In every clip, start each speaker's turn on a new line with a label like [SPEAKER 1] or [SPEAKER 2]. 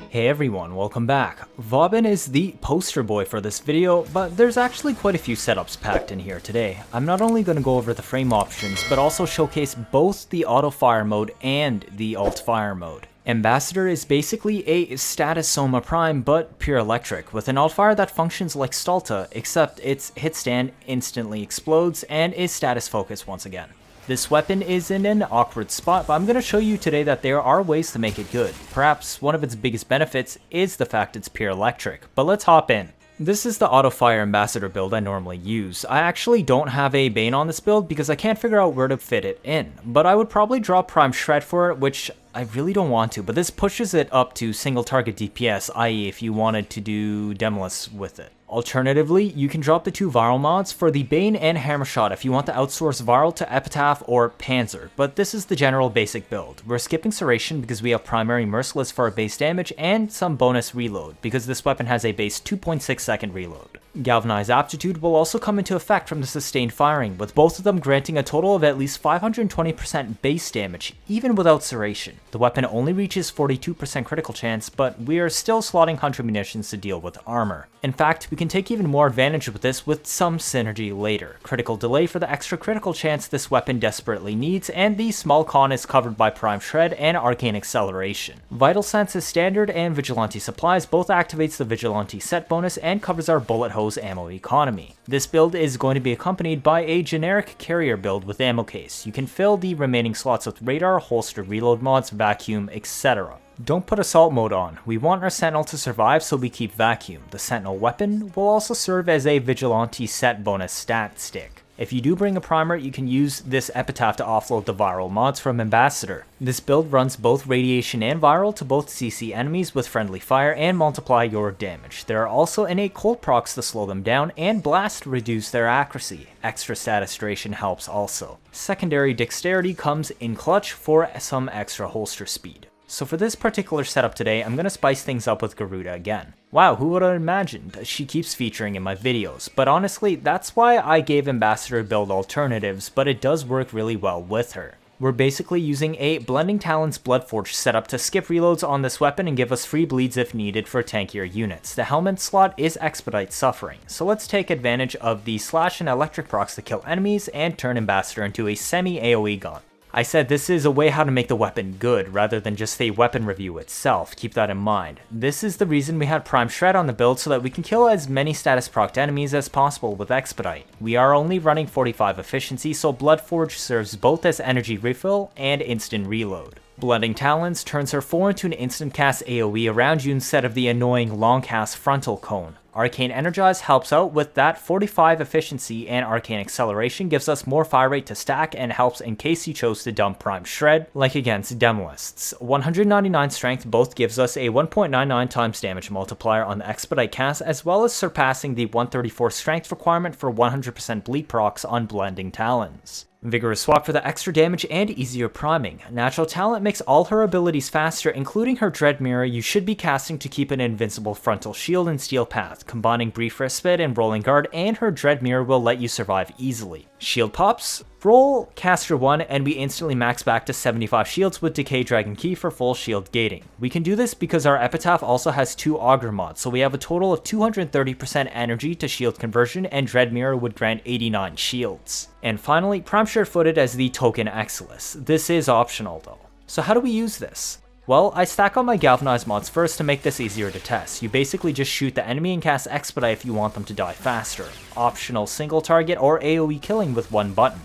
[SPEAKER 1] Hey everyone, welcome back. Vauban is the poster boy for this video, but there's actually quite a few setups packed in here today. I'm not only going to go over the frame options, but also showcase both the Autofire mode and the Altfire mode. Ambassador is basically a status Soma Prime, but pure electric, with an Altfire that functions like Stalta, except its hit stand instantly explodes and is status focused once again. This weapon is in an awkward spot, but I'm going to show you today that there are ways to make it good. Perhaps one of its biggest benefits is the fact it's pure electric, but let's hop in. This is the Autofire Ambassador build I normally use. I actually don't have a Bane on this build because I can't figure out where to fit it in, but I would probably drop Prime Shred for it, which I really don't want to, but this pushes it up to single target DPS, i.e. if you wanted to do DEMOLYSTS with it. Alternatively, you can drop the two viral mods for the Bane and Hammershot if you want to outsource viral to Epitaph or Panzer, but this is the general basic build. We're skipping Serration because we have primary Merciless for our base damage and some bonus reload because this weapon has a base 2.6 second reload. Galvanized Aptitude will also come into effect from the sustained firing, with both of them granting a total of at least 520% base damage, even without Serration. The weapon only reaches 42% critical chance, but we are still slotting 100 munitions to deal with armor. In fact, we can take even more advantage with this with some synergy later. Critical delay for the extra critical chance this weapon desperately needs, and the small con is covered by Prime Shred and Arcane Acceleration. Vital Sense is standard, and Vigilante Supplies both activates the Vigilante set bonus and covers our bullet hose ammo economy. This build is going to be accompanied by a generic carrier build with ammo case. You can fill the remaining slots with radar, holster reload mods, vacuum, etc. Don't put assault mode on. We want our Sentinel to survive, so we keep vacuum. The Sentinel weapon will also serve as a Vigilante set bonus stat stick. If you do bring a primer, you can use this Epitaph to offload the viral mods from Ambassador. This build runs both radiation and viral to both CC enemies with friendly fire and multiply your damage. There are also innate cold procs to slow them down and blast to reduce their accuracy. Extra status duration helps also. Secondary dexterity comes in clutch for some extra holster speed. So for this particular setup today, I'm going to spice things up with Garuda again. Wow, who would have imagined? She keeps featuring in my videos, but honestly, that's why I gave Ambassador build alternatives, but it does work really well with her. We're basically using a Blending Talons Bloodforge setup to skip reloads on this weapon and give us free bleeds if needed for tankier units. The helmet slot is Expedite Suffering, so let's take advantage of the slash and electric procs to kill enemies and turn Ambassador into a semi-AoE gun. I said this is a way how to make the weapon good rather than just a weapon review itself, keep that in mind. This is the reason we had Prime Shred on the build so that we can kill as many status procced enemies as possible with Expedite. We are only running 45 efficiency, so Bloodforge serves both as energy refill and instant reload. Blending Talons turns her 4 into an instant cast AoE around you instead of the annoying long cast frontal cone. Arcane Energize helps out with that 45 efficiency, and Arcane Acceleration gives us more fire rate to stack and helps in case you chose to dump Prime Shred, like against Demolists. 199 Strength both gives us a 1.99 times damage multiplier on the Expedite cast, as well as surpassing the 134 Strength requirement for 100% bleed procs on Blending Talons. Vigorous Swap for the extra damage and easier priming. Natural Talent makes all her abilities faster, including her Dread Mirror you should be casting to keep an invincible frontal shield and steel path. Combining Brief Respite and Rolling Guard and her Dread Mirror will let you survive easily. Shield pops? Roll Caster 1 and we instantly max back to 75 shields with Decay Dragon Key for full shield gating. We can do this because our Epitaph also has 2 Augur mods, so we have a total of 230% energy to shield conversion, and Dread Mirror would grant 89 shields. And finally, Prime Shred footed as the token Exilus. This is optional though. So how do we use this? Well, I stack on my Galvanized mods first to make this easier to test. You basically just shoot the enemy and cast Expedite if you want them to die faster. Optional single target or AoE killing with one button.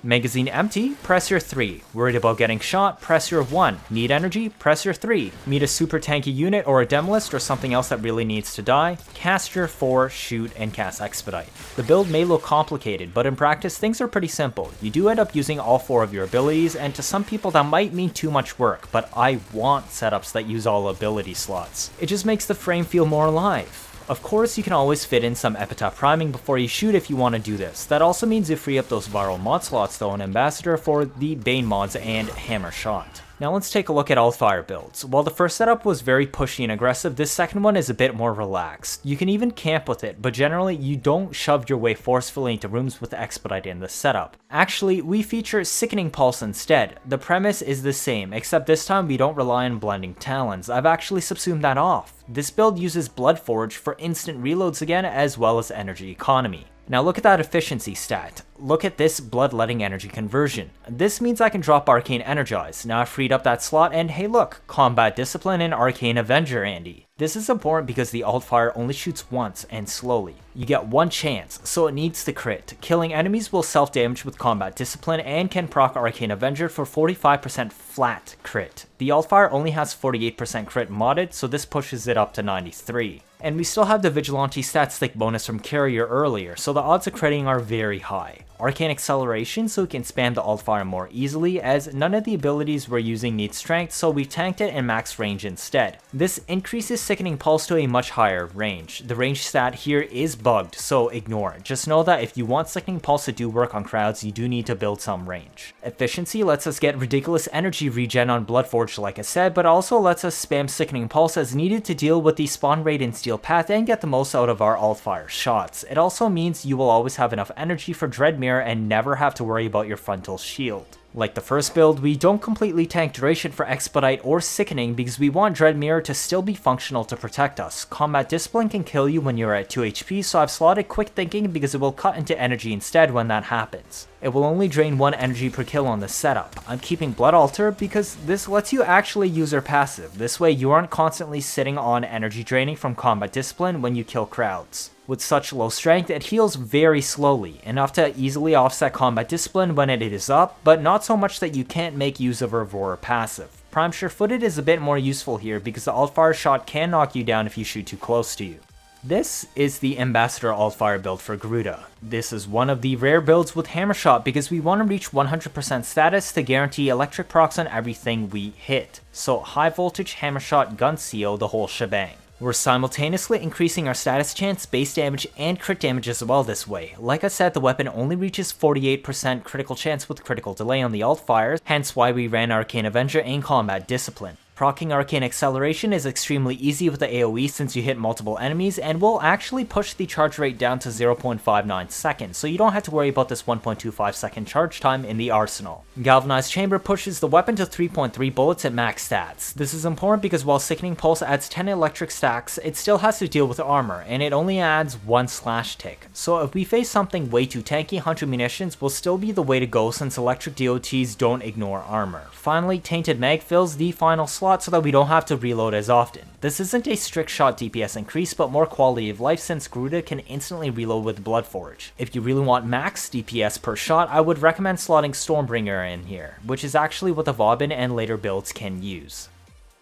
[SPEAKER 1] Magazine empty, press your 3. Worried about getting shot, press your 1. Need energy, press your 3. Meet a super tanky unit or a Demolist or something else that really needs to die, cast your 4, shoot, and cast Expedite. The build may look complicated, but in practice things are pretty simple. You do end up using all 4 of your abilities, and to some people that might mean too much work, but I want setups that use all ability slots. It just makes the frame feel more alive. Of course, you can always fit in some Epitaph priming before you shoot if you want to do this. That also means you free up those viral mod slots though in Ambassador for the Bane mods and Hammershot. Now let's take a look at Altfire builds. While the first setup was very pushy and aggressive, this second one is a bit more relaxed. You can even camp with it, but generally you don't shove your way forcefully into rooms with Expedite in this setup. Actually, we feature Sickening Pulse instead. The premise is the same, except this time we don't rely on blending talons. I've actually subsumed that off. This build uses Bloodforge for instant reloads again, as well as energy economy. Now look at that efficiency stat. Look at this bloodletting energy conversion. This means I can drop Arcane Energize. Now I've freed up that slot and hey look, Combat Discipline and Arcane Avenger Andy. This is important because the Altfire only shoots once and slowly. You get one chance, so it needs to crit. Killing enemies will self-damage with Combat Discipline and can proc Arcane Avenger for 45% flat crit. The Altfire only has 48% crit modded, so this pushes it up to 93. And we still have the Vigilante stat stick bonus from Carrier earlier, so the odds of critting are very high. Arcane Acceleration so we can spam the Altfire more easily, as none of the abilities we're using need strength, so we tanked it and max range instead. This increases Sickening Pulse to a much higher range. The range stat here is bugged, so ignore it. Just know that if you want Sickening Pulse to do work on crowds, you do need to build some range. Efficiency lets us get ridiculous energy regen on Bloodforge like I said, but also lets us spam Sickening Pulse as needed to deal with the spawn rate in Steel Path and get the most out of our Altfire shots. It also means you will always have enough energy for Dread Mirror and never have to worry about your frontal shield. Like the first build, we don't completely tank duration for Expedite or Sickening because we want Dread Mirror to still be functional to protect us. Combat Discipline can kill you when you're at 2 HP, so I've slotted Quick Thinking because it will cut into energy instead when that happens. It will only drain 1 energy per kill on this setup. I'm keeping Blood Altar because this lets you actually use your passive. This way you aren't constantly sitting on energy draining from Combat Discipline when you kill crowds. With such low strength, it heals very slowly, enough to easily offset Combat Discipline when it is up, but not so much that you can't make use of a Aurora passive. Prime Sure-Footed is a bit more useful here because the Altfire shot can knock you down if you shoot too close to you. This is the Ambassador Altfire build for Garuda. This is one of the rare builds with Hammer Shot because we want to reach 100% status to guarantee electric procs on everything we hit. So high voltage, Hammer Shot, Gun CO, the whole shebang. We're simultaneously increasing our status chance, base damage, and crit damage as well this way. Like I said, the weapon only reaches 48% critical chance with critical delay on the Altfires, hence why we ran Arcane Avenger and Combat Discipline. Proccing Arcane Acceleration is extremely easy with the AoE since you hit multiple enemies, and will actually push the charge rate down to 0.59 seconds, so you don't have to worry about this 1.25 second charge time in the arsenal. Galvanized Chamber pushes the weapon to 3.3 bullets at max stats. This is important because while Sickening Pulse adds 10 electric stacks, it still has to deal with armor, and it only adds 1 slash tick. So if we face something way too tanky, Hunter Munitions will still be the way to go since electric DOTs don't ignore armor. Finally, Tainted Mag fills the final slot so that we don't have to reload as often. This isn't a strict shot DPS increase, but more quality of life since Garuda can instantly reload with Bloodforge. If you really want max DPS per shot, I would recommend slotting Stormbringer in here, which is actually what the Vauban and later builds can use.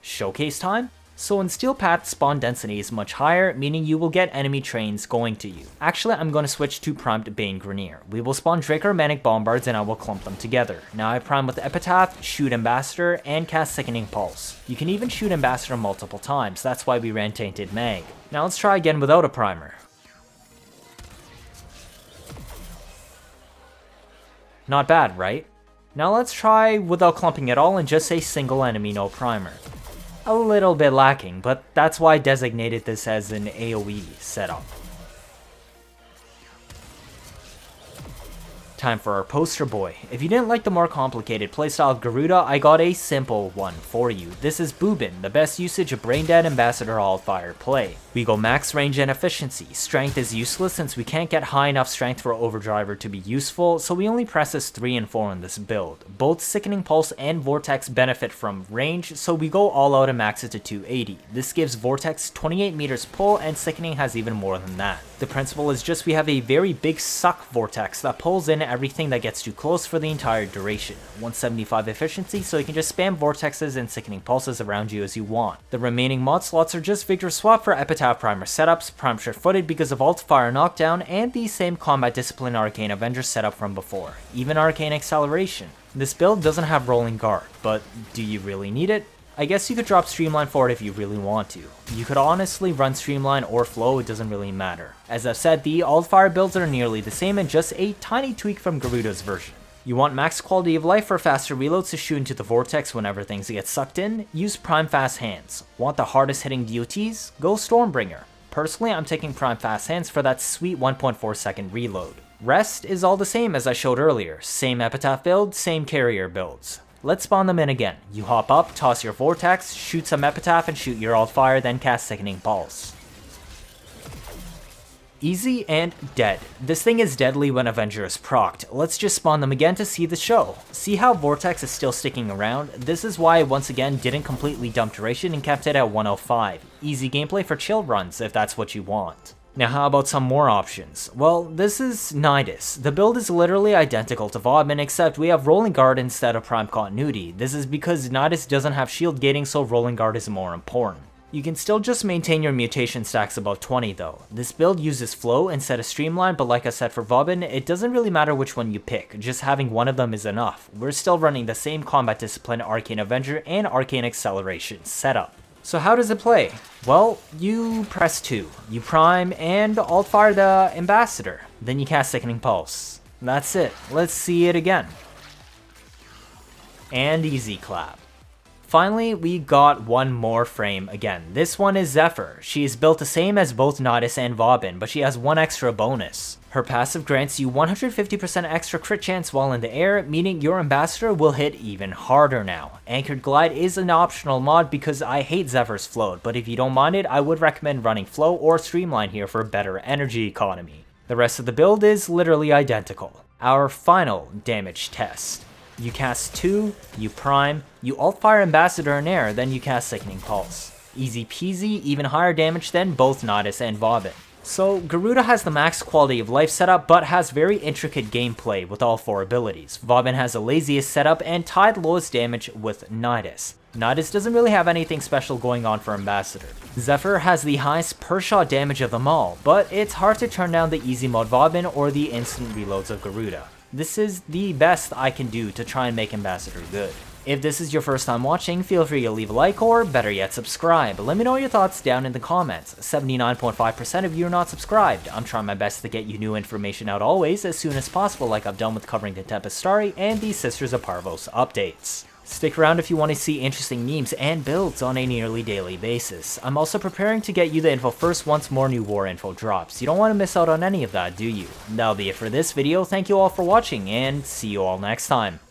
[SPEAKER 1] Showcase time? So in Steel Path, spawn density is much higher, meaning you will get enemy trains going to you. Actually, I'm going to switch to Primed Bane Grenier. We will spawn Draker Manic Bombards and I will clump them together. Now I prime with Epitaph, shoot Ambassador, and cast Sickening Pulse. You can even shoot Ambassador multiple times, that's why we ran Tainted Mag. Now let's try again without a primer. Not bad, right? Now let's try without clumping at all and just a single enemy, no primer. A little bit lacking, but that's why I designated this as an AoE setup. Time for our poster boy. If you didn't like the more complicated playstyle of Garuda, I got a simple one for you. This is Boobin, the best usage of Brain Dead Ambassador Altfire play. We go max range and efficiency. Strength is useless since we can't get high enough strength for Overdriver to be useful, so we only presses 3 and 4 in this build. Both Sickening Pulse and Vortex benefit from range, so we go all out and max it to 280. This gives Vortex 28 meters pull, and Sickening has even more than that. The principle is just we have a very big suck Vortex that pulls in everything that gets too close for the entire duration. 175 efficiency, so you can just spam Vortexes and Sickening Pulses around you as you want. The remaining mod slots are just Victor Swap for Epitaph Primer setups, Prime Sure-Footed because of Altfire Knockdown, and the same Combat Discipline Arcane Avenger setup from before. Even Arcane Acceleration. This build doesn't have Rolling Guard, but do you really need it? I guess you could drop Streamline for it if you really want to. You could honestly run Streamline or Flow, it doesn't really matter. As I've said, the Altfire builds are nearly the same and just a tiny tweak from Garuda's version. You want max quality of life for faster reloads to shoot into the vortex whenever things get sucked in? Use Prime Fast Hands. Want the hardest hitting DOTs? Go Stormbringer. Personally, I'm taking Prime Fast Hands for that sweet 1.4 second reload. Rest is all the same as I showed earlier. Same Epitaph build, same carrier builds. Let's spawn them in again. You hop up, toss your vortex, shoot some Epitaph and shoot your Altfire, then cast Sickening Pulse. Easy and dead. This thing is deadly when Avenger is procced. Let's just spawn them again to see the show. See how Vortex is still sticking around? This is why I once again didn't completely dump duration and kept it at 105. Easy gameplay for chill runs if that's what you want. Now how about some more options? Well, this is Nidus. The build is literally identical to Vauban except we have Rolling Guard instead of Prime Continuity. This is because Nidus doesn't have shield gating, so Rolling Guard is more important. You can still just maintain your mutation stacks above 20 though. This build uses flow instead of streamline, but like I said for Vauban, it doesn't really matter which one you pick, just having one of them is enough. We're still running the same combat discipline Arcane Avenger and Arcane Acceleration setup. So how does it play? Well, you press 2, you prime and alt-fire the Ambassador, then you cast Sickening Pulse. That's it, let's see it again. And easy clap. Finally, we got one more frame again. This one is Zephyr. She is built the same as both Nidus and Vauban, but she has one extra bonus. Her passive grants you 150% extra crit chance while in the air, meaning your Ambassador will hit even harder now. Anchored Glide is an optional mod because I hate Zephyr's float, but if you don't mind it, I would recommend running Flow or Streamline here for better energy economy. The rest of the build is literally identical. Our final damage test. You cast 2, you prime, you alt-fire Ambassador in air, then you cast Sickening Pulse. Easy peasy, even higher damage than both Nidus and Vauban. So Garuda has the max quality of life setup but has very intricate gameplay with all 4 abilities. Vauban has the laziest setup and tied lowest damage with Nidus. Nidus doesn't really have anything special going on for Ambassador. Zephyr has the highest per shot damage of them all, but it's hard to turn down the easy mode Vauban or the instant reloads of Garuda. This is the best I can do to try and make Ambassador good. If this is your first time watching, feel free to leave a like or, better yet, subscribe. Let me know your thoughts down in the comments. 79.5% of you are not subscribed. I'm trying my best to get you new information out always as soon as possible, like I've done with covering the Tempest story and the Sisters of Parvos updates. Stick around if you want to see interesting memes and builds on a nearly daily basis. I'm also preparing to get you the info first once more new war info drops. You don't want to miss out on any of that, do you? That'll be it for this video. Thank you all for watching and see you all next time.